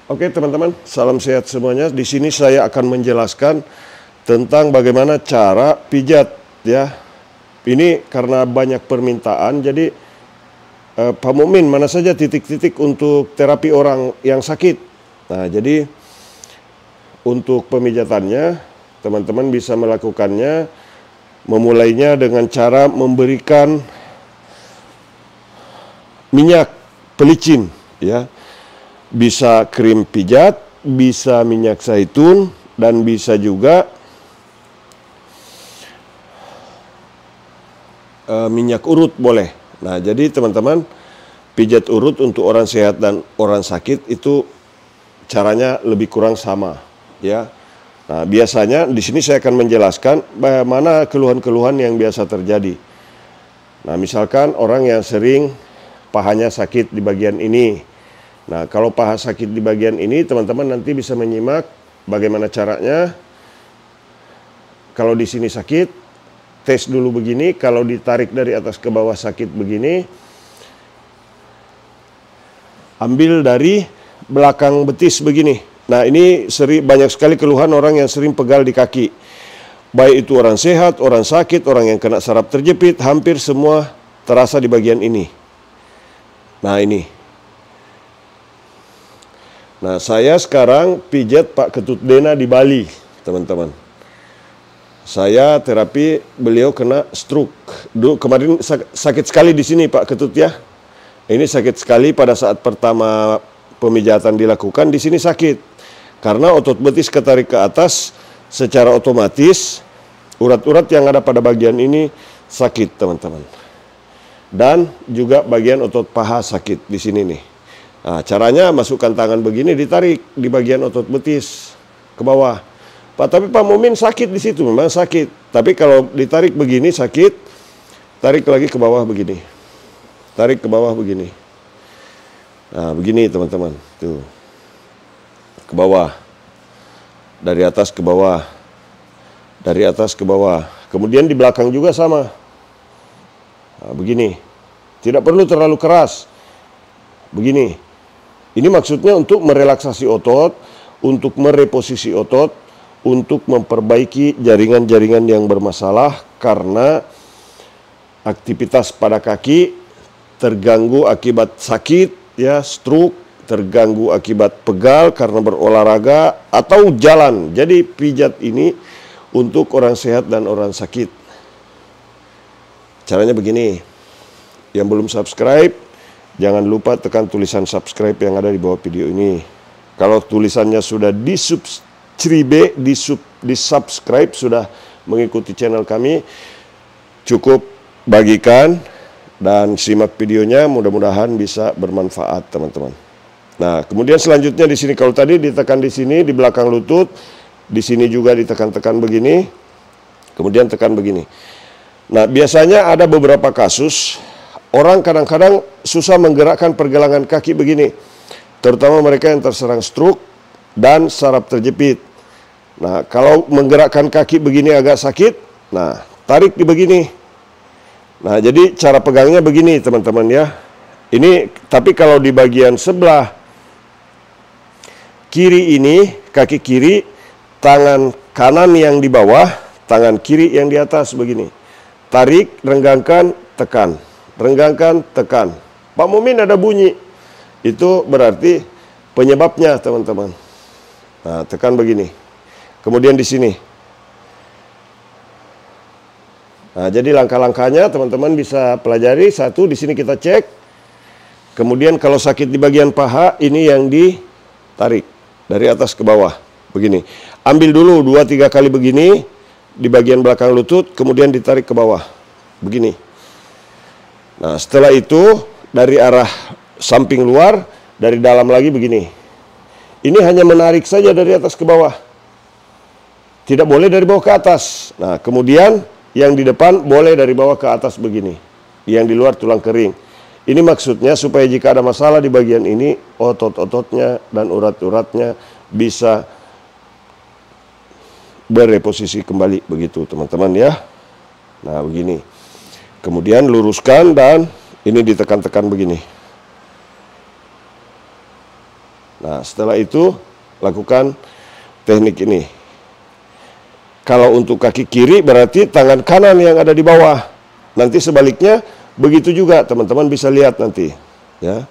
Oke teman-teman, salam sehat semuanya. Di sini saya akan menjelaskan tentang bagaimana cara pijat ya. Ini karena banyak permintaan, jadi Pak Mukmin mana saja titik-titik untuk terapi orang yang sakit. Nah, jadi untuk pemijatannya teman-teman bisa melakukannya memulainya dengan cara memberikan minyak pelicin ya. Bisa krim pijat, bisa minyak zaitun, dan bisa juga minyak urut boleh. Nah, jadi teman-teman, pijat urut untuk orang sehat dan orang sakit itu caranya lebih kurang sama, ya. Nah, biasanya di sini saya akan menjelaskan bagaimana keluhan-keluhan yang biasa terjadi. Nah, misalkan orang yang sering pahanya sakit di bagian ini. Nah, kalau paha sakit di bagian ini, teman-teman nanti bisa menyimak bagaimana caranya. Kalau di sini sakit, tes dulu begini. Kalau ditarik dari atas ke bawah sakit begini, ambil dari belakang betis begini. Nah, ini banyak sekali keluhan orang yang sering pegal di kaki. Baik itu orang sehat, orang sakit, orang yang kena saraf terjepit, hampir semua terasa di bagian ini. Nah, ini. Nah, saya sekarang pijat Pak Ketut Dena di Bali, teman-teman. Saya terapi, beliau kena stroke. Kemarin sakit sekali di sini Pak Ketut ya. Ini sakit sekali pada saat pertama pemijatan dilakukan, di sini sakit. Karena otot betis ketarik ke atas, secara otomatis urat-urat yang ada pada bagian ini sakit, teman-teman. Dan juga bagian otot paha sakit di sini nih. Nah, caranya masukkan tangan begini, ditarik di bagian otot betis ke bawah. Pak, tapi Pak Mumin sakit di situ, memang sakit. Tapi kalau ditarik begini sakit, tarik lagi ke bawah begini. Tarik ke bawah begini. Nah, begini teman-teman. Tuh. Ke bawah. Dari atas ke bawah. Dari atas ke bawah. Kemudian di belakang juga sama. Nah, begini. Tidak perlu terlalu keras. Begini. Ini maksudnya untuk merelaksasi otot, untuk mereposisi otot, untuk memperbaiki jaringan-jaringan yang bermasalah karena aktivitas pada kaki terganggu akibat sakit, ya, stroke, terganggu akibat pegal karena berolahraga atau jalan. Jadi pijat ini untuk orang sehat dan orang sakit. Caranya begini. Yang belum subscribe, jangan lupa tekan tulisan subscribe yang ada di bawah video ini. Kalau tulisannya sudah di subscribe, sudah mengikuti channel kami, cukup bagikan dan simak videonya, mudah-mudahan bisa bermanfaat, teman-teman. Nah, kemudian selanjutnya di sini, kalau tadi ditekan di sini di belakang lutut, di sini juga ditekan-tekan begini, kemudian tekan begini. Nah, biasanya ada beberapa kasus orang kadang-kadang susah menggerakkan pergelangan kaki begini. Terutama mereka yang terserang stroke dan saraf terjepit. Nah, kalau menggerakkan kaki begini agak sakit, nah, tarik di begini. Nah, jadi cara pegangnya begini, teman-teman ya. Ini, tapi kalau di bagian sebelah kiri ini, kaki kiri, tangan kanan yang di bawah, tangan kiri yang di atas begini. Tarik, renggangkan, tekan. Renggangkan, tekan. Pak Mumin ada bunyi. Itu berarti penyebabnya, teman-teman. Nah, tekan begini. Kemudian di sini. Nah, jadi langkah-langkahnya teman-teman bisa pelajari. Satu, di sini kita cek. Kemudian kalau sakit di bagian paha, ini yang ditarik dari atas ke bawah. Begini. Ambil dulu 2-3 kali begini di bagian belakang lutut, kemudian ditarik ke bawah. Begini. Nah, setelah itu dari arah samping luar, dari dalam lagi begini. Ini hanya menarik saja dari atas ke bawah. Tidak boleh dari bawah ke atas. Nah, kemudian yang di depan boleh dari bawah ke atas begini. Yang di luar tulang kering. Ini maksudnya supaya jika ada masalah di bagian ini, otot-ototnya dan urat-uratnya bisa bereposisi kembali. Begitu, teman-teman ya. Nah, begini. Kemudian luruskan dan ini ditekan-tekan begini. Nah, setelah itu lakukan teknik ini. Kalau untuk kaki kiri berarti tangan kanan yang ada di bawah. Nanti sebaliknya begitu juga, teman-teman bisa lihat nanti, ya.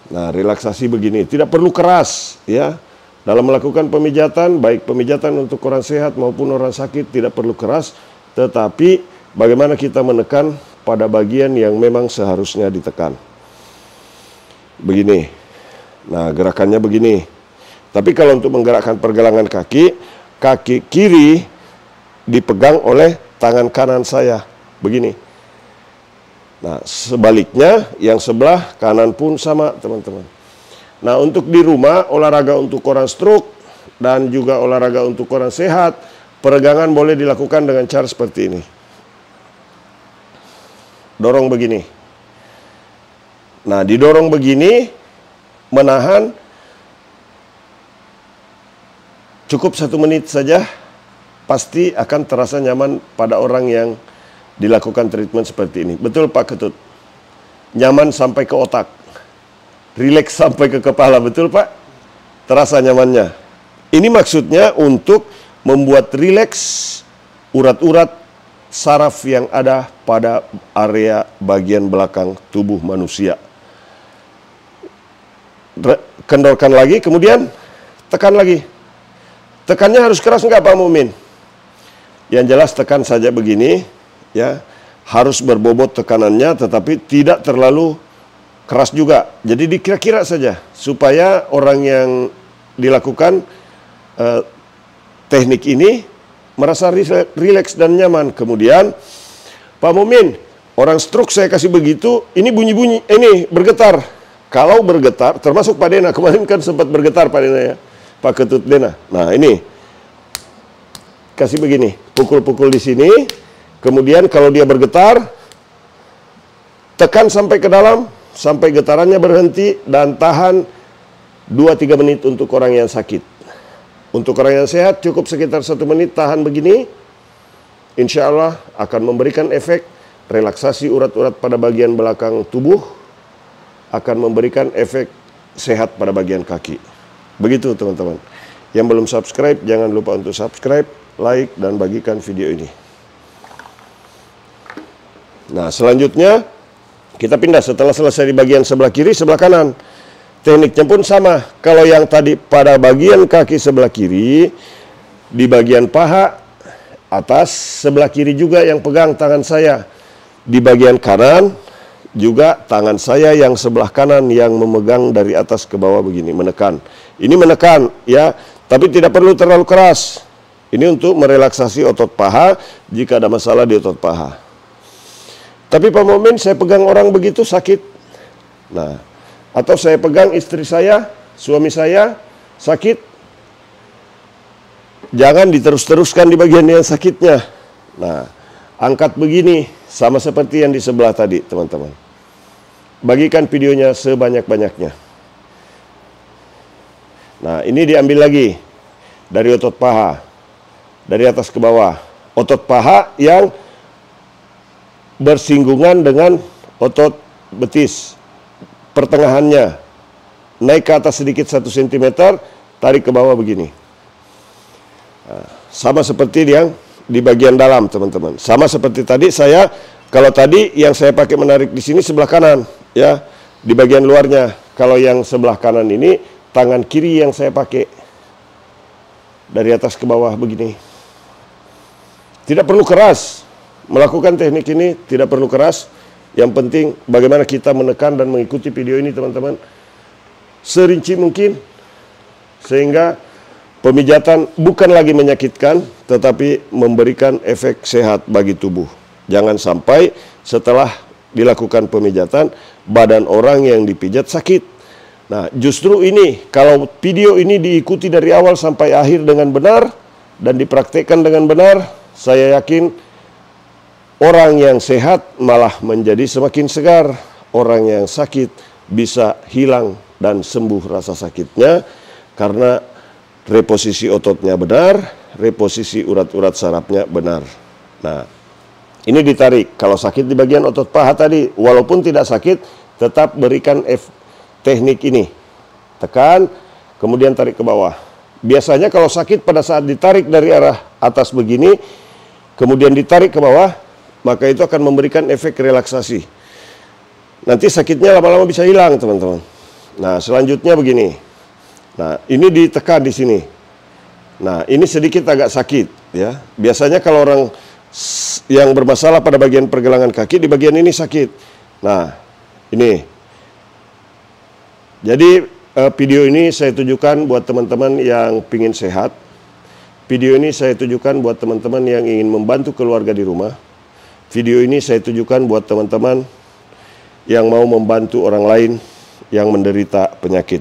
Nah, relaksasi begini, tidak perlu keras, ya. Dalam melakukan pemijatan, baik pemijatan untuk orang sehat maupun orang sakit, tidak perlu keras, tetapi bagaimana kita menekan pada bagian yang memang seharusnya ditekan. Begini. Nah, gerakannya begini. Tapi kalau untuk menggerakkan pergelangan kaki, kaki kiri dipegang oleh tangan kanan saya. Begini. Nah, sebaliknya yang sebelah kanan pun sama, teman-teman. Nah, untuk di rumah, olahraga untuk orang stroke dan juga olahraga untuk orang sehat, peregangan boleh dilakukan dengan cara seperti ini. Dorong begini. Nah, didorong begini, menahan cukup 1 menit saja, pasti akan terasa nyaman pada orang yang dilakukan treatment seperti ini. Betul Pak Ketut? Nyaman sampai ke otak, rileks sampai ke kepala, betul Pak? Terasa nyamannya. Ini maksudnya untuk membuat rileks urat-urat saraf yang ada pada area bagian belakang tubuh manusia. Kendorkan lagi, kemudian tekan lagi. Tekannya harus keras enggak Pak Mumin? Yang jelas tekan saja begini, ya. Harus berbobot tekanannya, tetapi tidak terlalu keras juga. Jadi dikira-kira saja, supaya orang yang dilakukan teknik ini merasa rileks dan nyaman. Kemudian, Pak Mumin, orang stroke saya kasih begitu, ini bunyi-bunyi, ini bergetar. Kalau bergetar, termasuk Pak Dena, kemarin kan sempat bergetar Pak Dena ya, Pak Ketut Dena. Nah ini, kasih begini, pukul-pukul di sini, kemudian kalau dia bergetar, tekan sampai ke dalam, sampai getarannya berhenti, dan tahan 2-3 menit untuk orang yang sakit. Untuk orang yang sehat, cukup sekitar 1 menit, tahan begini, insya Allah akan memberikan efek relaksasi urat-urat pada bagian belakang tubuh, akan memberikan efek sehat pada bagian kaki. Begitu teman-teman. Yang belum subscribe, jangan lupa untuk subscribe, like, dan bagikan video ini. Nah, selanjutnya kita pindah setelah selesai di bagian sebelah kiri, sebelah kanan. Tekniknya pun sama. Kalau yang tadi pada bagian kaki sebelah kiri, di bagian paha atas, sebelah kiri juga yang pegang tangan saya. Di bagian kanan, juga tangan saya yang sebelah kanan yang memegang dari atas ke bawah begini, menekan. Ini menekan, ya, tapi tidak perlu terlalu keras. Ini untuk merelaksasi otot paha jika ada masalah di otot paha. Tapi Pak Mumin, saya pegang orang begitu sakit. Nah, atau saya pegang istri saya, suami saya sakit. Jangan diterus-teruskan di bagian yang sakitnya. Nah, angkat begini, sama seperti yang di sebelah tadi, teman-teman. Bagikan videonya sebanyak-banyaknya. Nah, ini diambil lagi dari otot paha, dari atas ke bawah. Otot paha yang bersinggungan dengan otot betis. Pertengahannya naik ke atas sedikit 1 cm, tarik ke bawah begini. Nah, sama seperti yang di bagian dalam, teman-teman. Sama seperti tadi saya, kalau tadi yang saya pakai menarik di sini sebelah kanan, ya, di bagian luarnya. Kalau yang sebelah kanan ini tangan kiri yang saya pakai dari atas ke bawah begini. Tidak perlu keras melakukan teknik ini, tidak perlu keras. Yang penting bagaimana kita menekan dan mengikuti video ini, teman-teman, serinci mungkin, sehingga pemijatan bukan lagi menyakitkan, tetapi memberikan efek sehat bagi tubuh. Jangan sampai setelah dilakukan pemijatan, badan orang yang dipijat sakit. Nah, justru ini, kalau video ini diikuti dari awal sampai akhir dengan benar, dan dipraktekkan dengan benar, saya yakin orang yang sehat malah menjadi semakin segar. Orang yang sakit bisa hilang dan sembuh rasa sakitnya, karena reposisi ototnya benar, reposisi urat-urat sarafnya benar. Nah, ini ditarik. Kalau sakit di bagian otot paha tadi, walaupun tidak sakit, tetap berikan teknik ini. Tekan, kemudian tarik ke bawah. Biasanya kalau sakit pada saat ditarik dari arah atas begini, kemudian ditarik ke bawah, maka itu akan memberikan efek relaksasi. Nanti sakitnya lama-lama bisa hilang, teman-teman. Nah, selanjutnya begini. Nah, ini ditekan di sini. Nah, ini sedikit agak sakit, ya. Biasanya kalau orang yang bermasalah pada bagian pergelangan kaki, di bagian ini sakit. Nah, ini. Jadi, video ini saya tujukan buat teman-teman yang ingin sehat. Video ini saya tujukan buat teman-teman yang ingin membantu keluarga di rumah. Video ini saya tujukan buat teman-teman yang mau membantu orang lain yang menderita penyakit.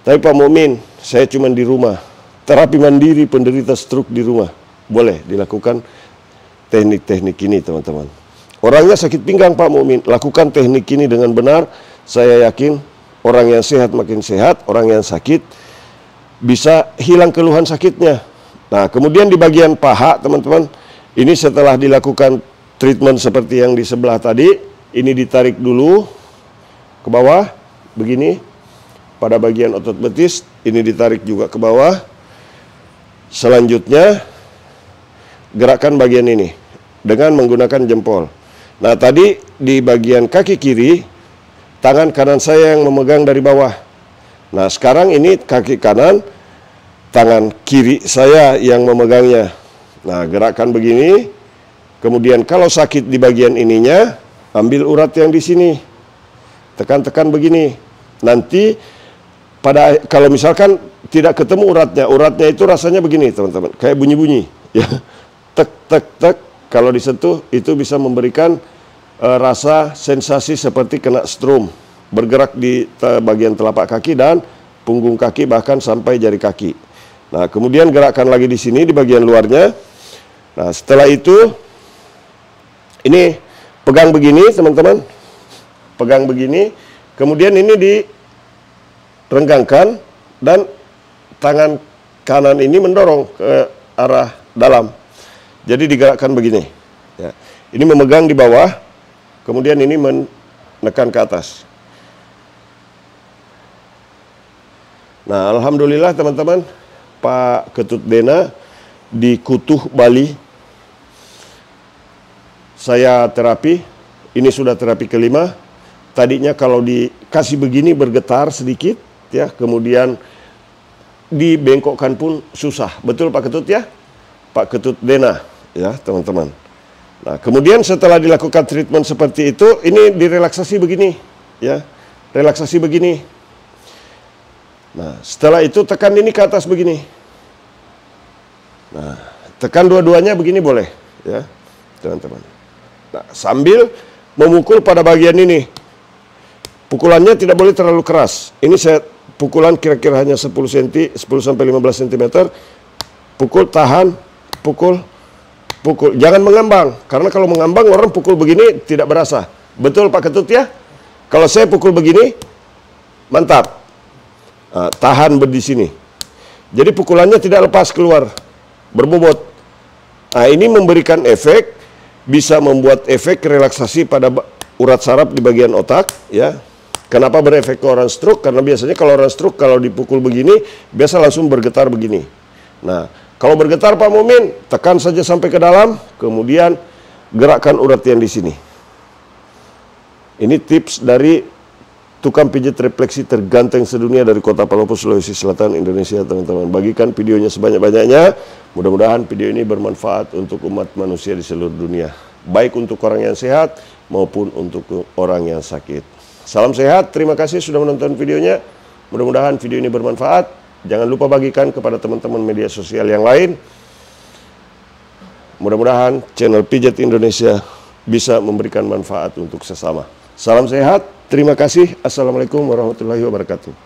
Tapi Pak Mukmin, saya cuma di rumah. Terapi mandiri penderita stroke di rumah. Boleh dilakukan teknik-teknik ini, teman-teman. Orangnya sakit pinggang Pak Mukmin, lakukan teknik ini dengan benar. Saya yakin orang yang sehat makin sehat, orang yang sakit bisa hilang keluhan sakitnya. Nah, kemudian di bagian paha, teman-teman, ini setelah dilakukan treatment seperti yang di sebelah tadi, ini ditarik dulu ke bawah, begini. Pada bagian otot betis, ini ditarik juga ke bawah. Selanjutnya, gerakan bagian ini dengan menggunakan jempol. Nah, tadi di bagian kaki kiri, tangan kanan saya yang memegang dari bawah. Nah, sekarang ini kaki kanan, tangan kiri saya yang memegangnya. Nah, gerakan begini. Kemudian kalau sakit di bagian ininya, ambil urat yang di sini. Tekan-tekan begini. Nanti kalau misalkan tidak ketemu uratnya itu rasanya begini, teman-teman. Kayak bunyi-bunyi, ya. Tek tek tek. Kalau disentuh itu bisa memberikan rasa sensasi seperti kena strum, bergerak di bagian telapak kaki dan punggung kaki bahkan sampai jari kaki. Nah, kemudian gerakan lagi di sini di bagian luarnya. Nah, setelah itu ini pegang begini, teman-teman. Pegang begini, kemudian ini direnggangkan dan tangan kanan ini mendorong ke arah dalam. Jadi digerakkan begini. Ya. Ini memegang di bawah. Kemudian ini menekan ke atas. Nah, alhamdulillah teman-teman, Pak Ketut Dena di Kutuh, Bali. Saya terapi, ini sudah terapi kelima. Tadinya kalau dikasih begini bergetar sedikit, ya, kemudian dibengkokkan pun susah. Betul Pak Ketut ya? Pak Ketut Dena, ya teman-teman. Nah, kemudian setelah dilakukan treatment seperti itu, ini direlaksasi begini, ya, relaksasi begini. Nah, setelah itu tekan ini ke atas begini. Nah, tekan dua-duanya begini boleh, ya, teman-teman. Nah, sambil memukul pada bagian ini. Pukulannya tidak boleh terlalu keras. Ini saya pukulan kira-kira hanya 10 cm, 10-15 cm. Pukul, tahan, pukul. Jangan mengambang, karena kalau mengambang orang pukul begini tidak berasa. Betul Pak Ketut ya? Kalau saya pukul begini, mantap. Nah, tahan di sini. Jadi pukulannya tidak lepas keluar, berbobot. Nah, ini memberikan efek, bisa membuat efek relaksasi pada urat saraf di bagian otak, ya. Kenapa berefek ke orang stroke? Karena biasanya kalau orang stroke kalau dipukul begini, biasa langsung bergetar begini. Nah, kalau bergetar Pak Mukmin, tekan saja sampai ke dalam, kemudian gerakkan urat yang di sini. Ini tips dari tukang pijat refleksi terganteng sedunia dari Kota Palopo, Sulawesi Selatan, Indonesia, teman-teman. Bagikan videonya sebanyak-banyaknya. Mudah-mudahan video ini bermanfaat untuk umat manusia di seluruh dunia. Baik untuk orang yang sehat maupun untuk orang yang sakit. Salam sehat, terima kasih sudah menonton videonya. Mudah-mudahan video ini bermanfaat. Jangan lupa bagikan kepada teman-teman media sosial yang lain. Mudah-mudahan channel Pijat Indonesia bisa memberikan manfaat untuk sesama. Salam sehat, terima kasih. Assalamualaikum warahmatullahi wabarakatuh.